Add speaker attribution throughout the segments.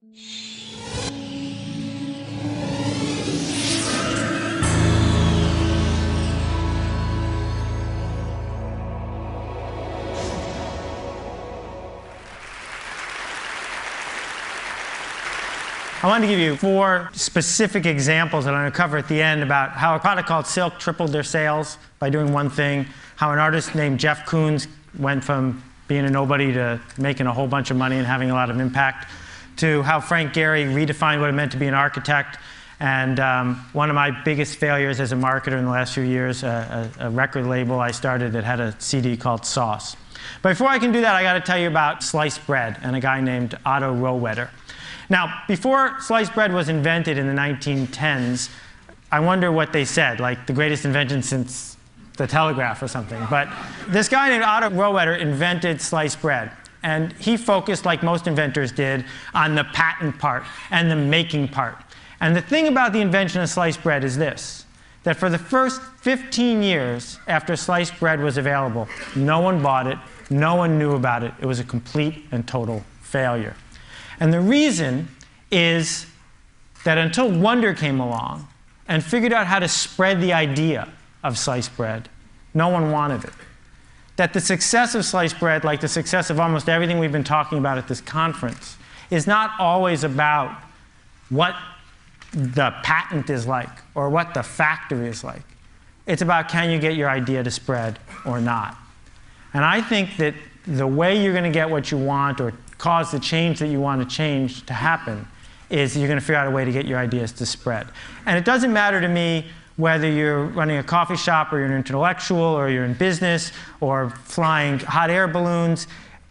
Speaker 1: I wanted to give you 4 specific examples that I'm going to cover at the end about how a product called Silk tripled their sales by doing one thing, how an artist named Jeff Koons went from being a nobody to making a whole bunch of money and having a lot of impact, to how Frank Gehry redefined what it meant to be an architect, and one of my biggest failures as a marketer in the last few years, a record label I started that had a CD called Sauce. But before I can do that, I got to tell you about sliced bread and a guy named Otto Rohwedder. Now, before sliced bread was invented in the 1910s, I wonder what they said, like the greatest invention since the telegraph or something. But this guy named Otto Rohwedder invented sliced bread. And he focused, like most inventors did, on the patent part and the making part. And the thing about the invention of sliced bread is this, that for the first 15 years after sliced bread was available, no one bought it, no one knew about it. It was a complete and total failure. And the reason is that until Wonder came along and figured out how to spread the idea of sliced bread, no one wanted it. That the success of sliced bread, like the success of almost everything we've been talking about at this conference, is not always about what the patent is like or what the factory is like. It's about, can you get your idea to spread or not? And I think that the way you're going to get what you want or cause the change that you want to change to happen is you're going to figure out a way to get your ideas to spread. And it doesn't matter to me whether you're running a coffee shop or you're an intellectual or you're in business or flying hot air balloons.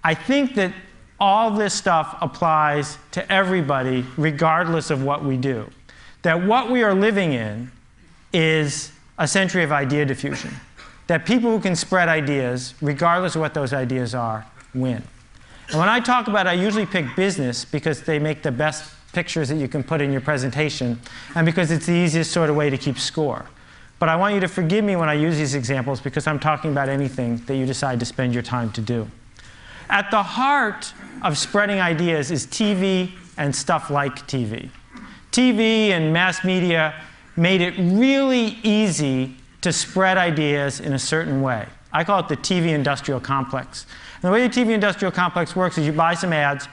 Speaker 1: I think that all this stuff applies to everybody regardless of what we do. That what we are living in is a century of idea diffusion. That people who can spread ideas, regardless of what those ideas are, win. And when I talk about it, I usually pick business because they make the best pictures that you can put in your presentation and because it's the easiest sort of way to keep score. But I want you to forgive me when I use these examples because I'm talking about anything that you decide to spend your time to do. At the heart of spreading ideas is TV and stuff like TV. TV and mass media made it really easy to spread ideas in a certain way. I call it the TV industrial complex. And the way the TV industrial complex works is you buy some ads,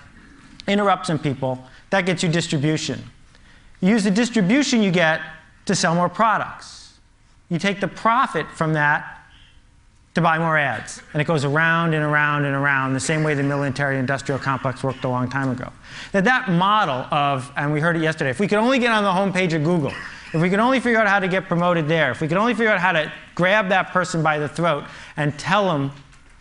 Speaker 1: interrupt some people, that gets you distribution. You use the distribution you get to sell more products. You take the profit from that to buy more ads. And it goes around and around and around, the same way the military industrial complex worked a long time ago. That model of, and we heard it yesterday, if we could only get on the homepage of Google, if we could only figure out how to get promoted there, if we could only figure out how to grab that person by the throat and tell them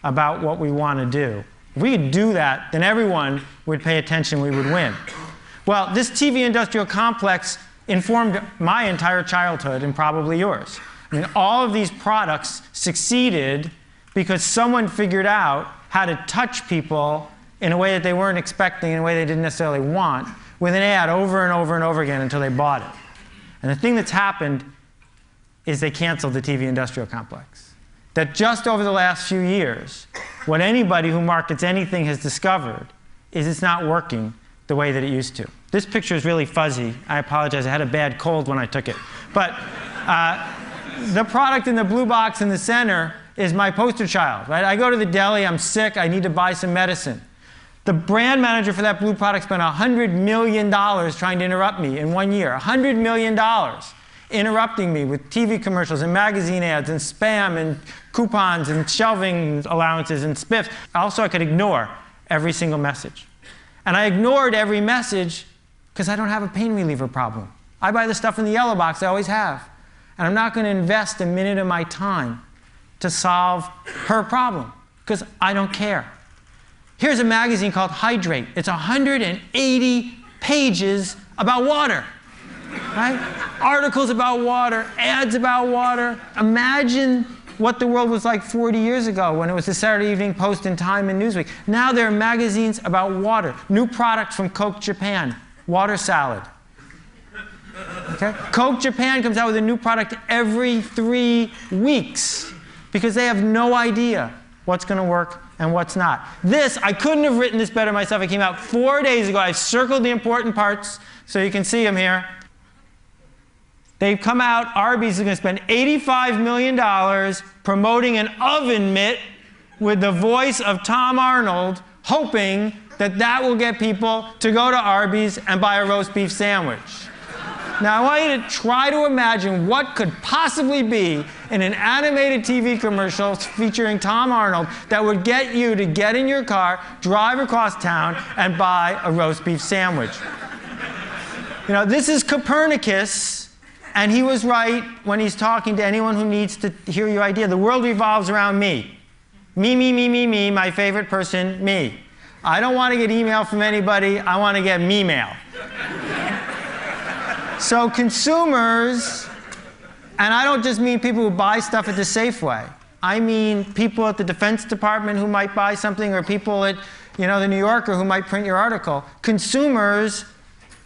Speaker 1: about what we want to do, if we could do that, then everyone would pay attention, we would win. Well, this TV industrial complex informed my entire childhood and probably yours. I mean, all of these products succeeded because someone figured out how to touch people in a way that they weren't expecting, in a way they didn't necessarily want, with an ad over and over and over again until they bought it. And the thing that's happened is they canceled the TV industrial complex. That just over the last few years, what anybody who markets anything has discovered is it's not working the way that it used to. This picture is really fuzzy. I apologize. I had a bad cold when I took it. But the product in the blue box in the center is my poster child. Right? I go to the deli. I'm sick. I need to buy some medicine. The brand manager for that blue product spent $100 million trying to interrupt me in 1 year. $100 million interrupting me with TV commercials and magazine ads and spam and coupons and shelving allowances and spiffs. Also, I could ignore every single message. And I ignored every message because I don't have a pain reliever problem. I buy the stuff in the yellow box I always have. And I'm not going to invest a minute of my time to solve her problem because I don't care. Here's a magazine called Hydrate. It's 180 pages about water. Right? Articles about water, ads about water. Imagine what the world was like 40 years ago when it was the Saturday Evening Post and Time and Newsweek. Now there are magazines about water. New product from Coke Japan, water salad. Okay? Coke Japan comes out with a new product every 3 weeks because they have no idea what's going to work and what's not. This, I couldn't have written this better myself. It came out 4 days ago. I've circled the important parts so you can see them here. They've come out, Arby's is going to spend $85 million promoting an oven mitt with the voice of Tom Arnold, hoping that that will get people to go to Arby's and buy a roast beef sandwich. Now, I want you to try to imagine what could possibly be in an animated TV commercial featuring Tom Arnold that would get you to get in your car, drive across town, and buy a roast beef sandwich. You know, this is Copernicus, and he was right when he's talking to anyone who needs to hear your idea. The world revolves around me. Me, me, me, me, me, my favorite person, me. I don't want to get email from anybody. I want to get me-mail. So consumers, and I don't just mean people who buy stuff at the Safeway. I mean people at the Defense Department who might buy something, or people at, you know, the New Yorker who might print your article. Consumers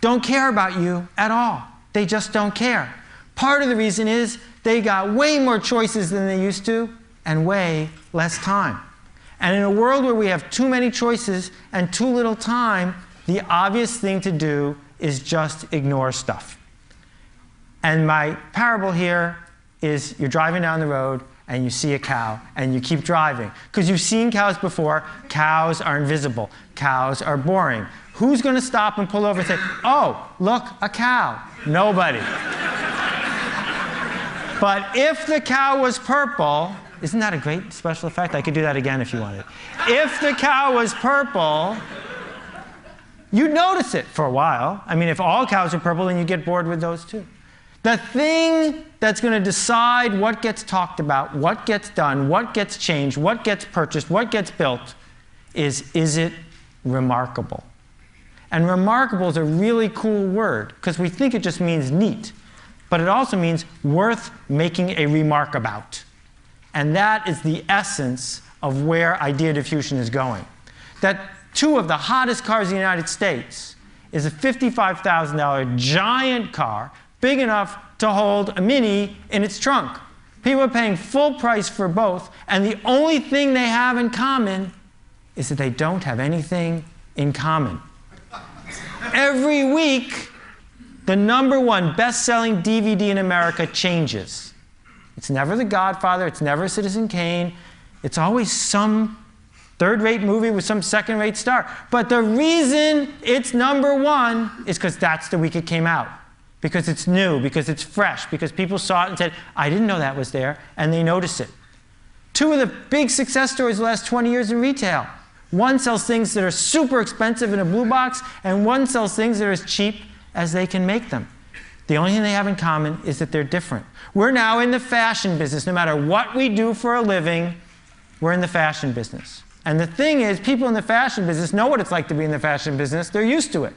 Speaker 1: don't care about you at all. They just don't care. Part of the reason is they got way more choices than they used to and way less time. And in a world where we have too many choices and too little time, the obvious thing to do is just ignore stuff. And my parable here is you're driving down the road and you see a cow and you keep driving. Because you've seen cows before. Cows are invisible. Cows are boring. Who's going to stop and pull over and say, oh, look, a cow? Nobody. But if the cow was purple, isn't that a great special effect? I could do that again if you wanted. If the cow was purple, you'd notice it for a while. I mean, if all cows are purple, then you get bored with those too. The thing that's going to decide what gets talked about, what gets done, what gets changed, what gets purchased, what gets built is it remarkable? And remarkable is a really cool word because we think it just means neat. But it also means worth making a remark about. And that is the essence of where idea diffusion is going. That two of the hottest cars in the United States is a $55,000 giant car, big enough to hold a Mini in its trunk. People are paying full price for both, and the only thing they have in common is that they don't have anything in common. Every week, the #1 best-selling DVD in America changes. It's never The Godfather, it's never Citizen Kane, it's always some third-rate movie with some second-rate star. But the reason it's #1 is because that's the week it came out. Because it's new, because it's fresh, because people saw it and said, I didn't know that was there, and they noticed it. Two of the big success stories the last 20 years in retail. One sells things that are super expensive in a blue box, and one sells things that are as cheap as they can make them. The only thing they have in common is that they're different. We're now in the fashion business. No matter what we do for a living, we're in the fashion business. And the thing is, people in the fashion business know what it's like to be in the fashion business. They're used to it.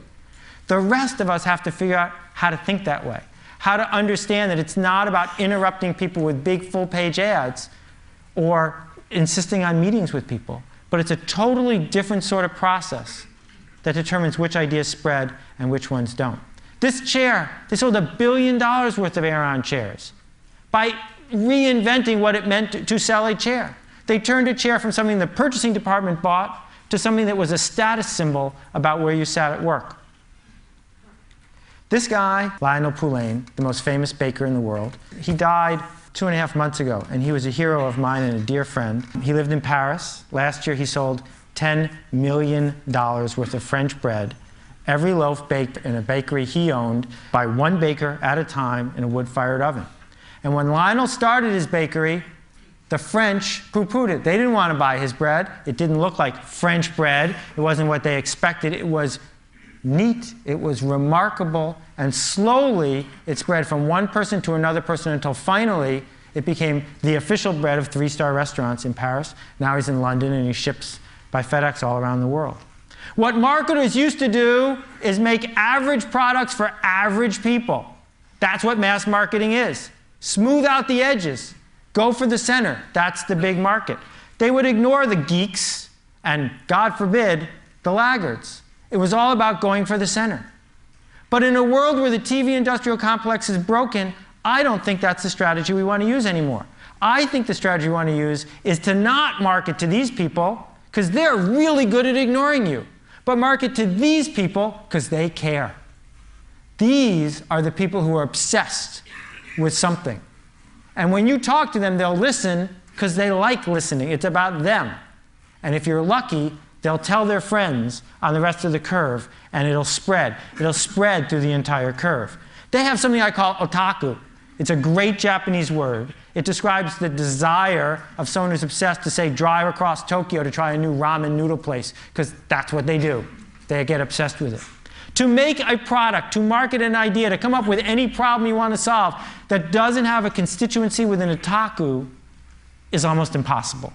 Speaker 1: The rest of us have to figure out how to think that way, how to understand that it's not about interrupting people with big full-page ads or insisting on meetings with people, but it's a totally different sort of process that determines which ideas spread and which ones don't. This chair, they sold $1 billion worth of Aeron chairs by reinventing what it meant to sell a chair. They turned a chair from something the purchasing department bought to something that was a status symbol about where you sat at work. This guy, Lionel Poulain, the most famous baker in the world, he died 2.5 months ago, and he was a hero of mine and a dear friend. He lived in Paris. Last year he sold $10 million worth of French bread, every loaf baked in a bakery he owned by one baker at a time in a wood-fired oven. And when Lionel started his bakery, the French poo-pooed it. They didn't want to buy his bread. It didn't look like French bread. It wasn't what they expected. It was neat, it was remarkable, and slowly it spread from one person to another person until finally it became the official bread of 3-star restaurants in Paris. Now he's in London and he ships by FedEx all around the world. What marketers used to do is make average products for average people. That's what mass marketing is. Smooth out the edges. Go for the center. That's the big market. They would ignore the geeks and, God forbid, the laggards. It was all about going for the center. But in a world where the TV industrial complex is broken, I don't think that's the strategy we want to use anymore. I think the strategy we want to use is to not market to these people because they're really good at ignoring you. But market to these people because they care. These are the people who are obsessed with something. And when you talk to them, they'll listen because they like listening. It's about them. And if you're lucky, they'll tell their friends on the rest of the curve, and it'll spread. It'll spread through the entire curve. They have something I call otaku. It's a great Japanese word. It describes the desire of someone who's obsessed to, say, drive across Tokyo to try a new ramen noodle place, because that's what they do. They get obsessed with it. To make a product, to market an idea, to come up with any problem you want to solve that doesn't have a constituency within otaku is almost impossible.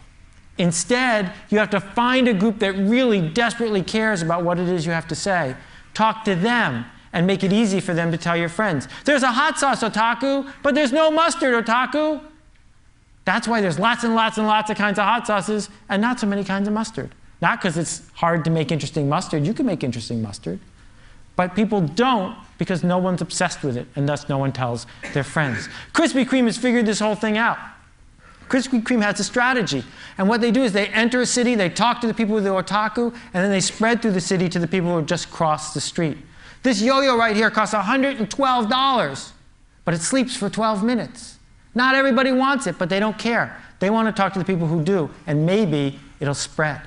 Speaker 1: Instead, you have to find a group that really desperately cares about what it is you have to say. Talk to them and make it easy for them to tell your friends. There's a hot sauce otaku, but there's no mustard otaku. That's why there's lots and lots and lots of kinds of hot sauces and not so many kinds of mustard. Not because it's hard to make interesting mustard. You can make interesting mustard. But people don't because no one's obsessed with it, and thus no one tells their friends. Krispy Kreme has figured this whole thing out. Krispy Kreme has a strategy. And what they do is they enter a city, they talk to the people with the otaku, and then they spread through the city to the people who have just crossed the street. This yo-yo right here costs $112, but it sleeps for 12 minutes. Not everybody wants it, but they don't care. They want to talk to the people who do, and maybe it'll spread.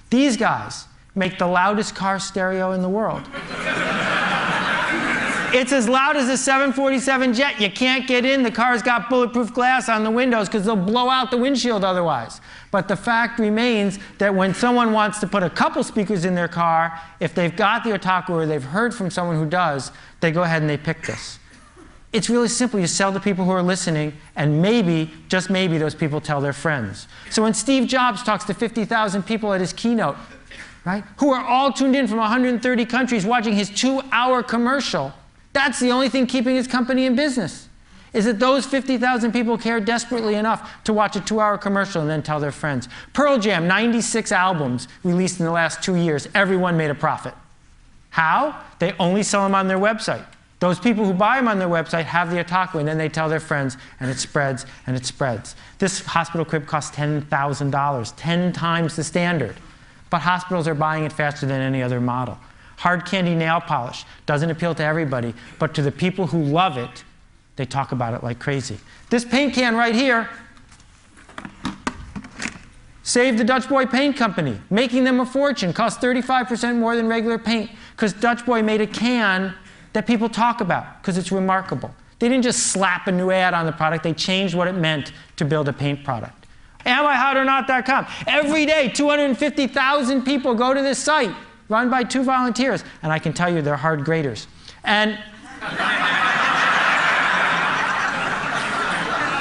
Speaker 1: These guys make the loudest car stereo in the world. It's as loud as a 747 jet. You can't get in. The car's got bulletproof glass on the windows because they'll blow out the windshield otherwise. But the fact remains that when someone wants to put a couple speakers in their car, if they've got the otaku or they've heard from someone who does, they go ahead and they pick this. It's really simple. You sell to people who are listening, and maybe, just maybe, those people tell their friends. So when Steve Jobs talks to 50,000 people at his keynote, right, who are all tuned in from 130 countries watching his 2-hour commercial, that's the only thing keeping his company in business, is that those 50,000 people care desperately enough to watch a 2-hour commercial and then tell their friends. Pearl Jam, 96 albums released in the last 2 years. Everyone made a profit. How? They only sell them on their website. Those people who buy them on their website have the otaku, and then they tell their friends, and it spreads, and it spreads. This hospital crib costs $10,000, 10 times the standard. But hospitals are buying it faster than any other model. Hard candy nail polish doesn't appeal to everybody, but to the people who love it, they talk about it like crazy. This paint can right here saved the Dutch Boy Paint Company, making them a fortune. Cost 35% more than regular paint, because Dutch Boy made a can that people talk about, because it's remarkable. They didn't just slap a new ad on the product, they changed what it meant to build a paint product. AmIHotOrNot.com. Every day, 250,000 people go to this site, run by 2 volunteers, and I can tell you they're hard graders. And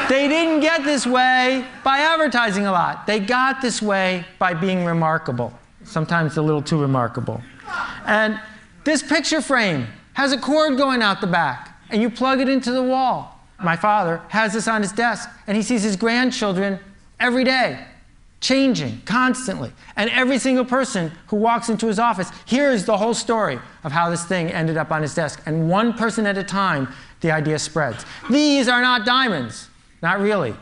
Speaker 1: they didn't get this way by advertising a lot. They got this way by being remarkable, sometimes a little too remarkable. And this picture frame has a cord going out the back, and you plug it into the wall. My father has this on his desk, and he sees his grandchildren every day, changing constantly. And every single person who walks into his office hears the whole story of how this thing ended up on his desk. And one person at a time, the idea spreads. These are not diamonds. Not really.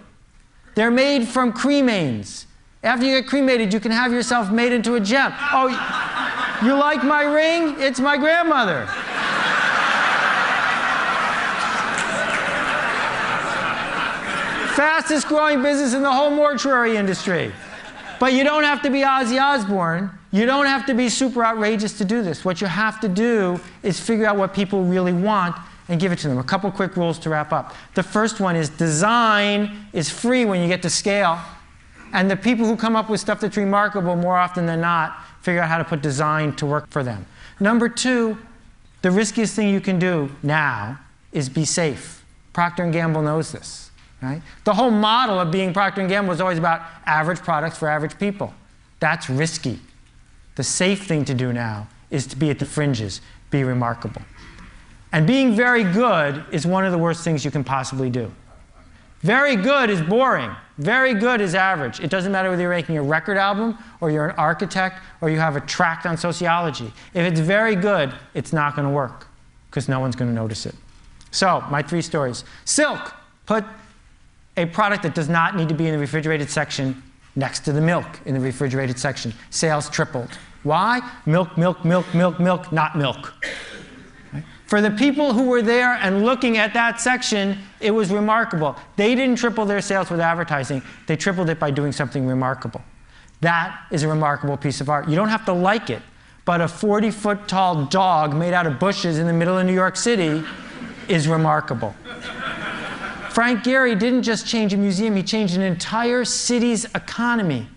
Speaker 1: They're made from cremains. After you get cremated, you can have yourself made into a gem. Oh, you like my ring? It's my grandmother. Fastest growing business in the whole mortuary industry. But you don't have to be Ozzy Osbourne. You don't have to be super outrageous to do this. What you have to do is figure out what people really want and give it to them. A couple quick rules to wrap up. The first one is design is free when you get to scale. And the people who come up with stuff that's remarkable more often than not figure out how to put design to work for them. Number 2, the riskiest thing you can do now is be safe. Procter & Gamble knows this. Right? The whole model of being Procter & Gamble was always about average products for average people. That's risky. The safe thing to do now is to be at the fringes, be remarkable. And being very good is one of the worst things you can possibly do. Very good is boring. Very good is average. It doesn't matter whether you're making a record album or you're an architect or you have a tract on sociology. If it's very good, it's not going to work because no one's going to notice it. So, my 3 stories. Silk. Put a product that does not need to be in the refrigerated section next to the milk in the refrigerated section. Sales tripled. Why? Milk, milk, milk, milk, milk, not milk. Right? For the people who were there and looking at that section, it was remarkable. They didn't triple their sales with advertising. They tripled it by doing something remarkable. That is a remarkable piece of art. You don't have to like it, but a 40-foot tall dog made out of bushes in the middle of New York City is remarkable. Frank Gehry didn't just change a museum, he changed an entire city's economy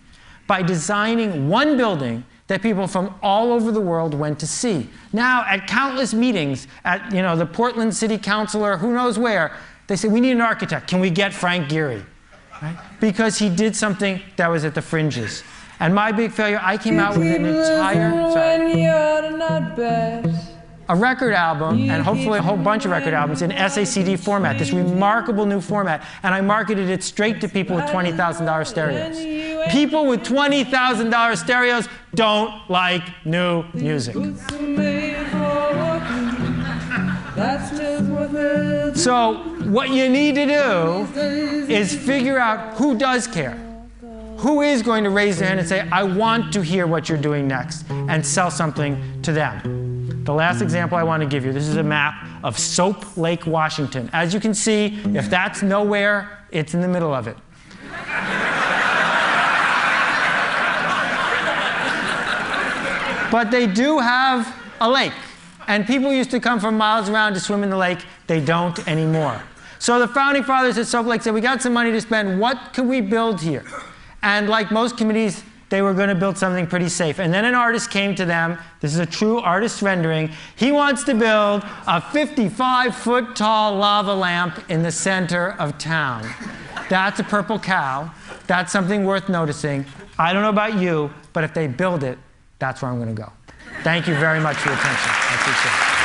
Speaker 1: by designing one building that people from all over the world went to see. Now, at countless meetings, at the Portland City Council or who knows where, they say, we need an architect. Can we get Frank Gehry? Right? Because he did something that was at the fringes. And my big failure, I came out with an entire, a record album, and hopefully a whole bunch of record albums in SACD format, this remarkable new format, and I marketed it straight to people with $20,000 stereos. People with $20,000 stereos don't like new music. So what you need to do is figure out who does care. Who is going to raise their hand and say, I want to hear what you're doing next, and sell something to them. The last example I want to give you, this is a map of Soap Lake, Washington. As you can see, if that's nowhere, it's in the middle of it. But they do have a lake. And people used to come from miles around to swim in the lake. They don't anymore. So the founding fathers at Soap Lake said, we got some money to spend. What could we build here? And like most committees, they were going to build something pretty safe. And then an artist came to them. This is a true artist rendering. He wants to build a 55-foot tall lava lamp in the center of town. That's a purple cow. That's something worth noticing. I don't know about you, but if they build it, that's where I'm going to go. Thank you very much for your attention. I appreciate it.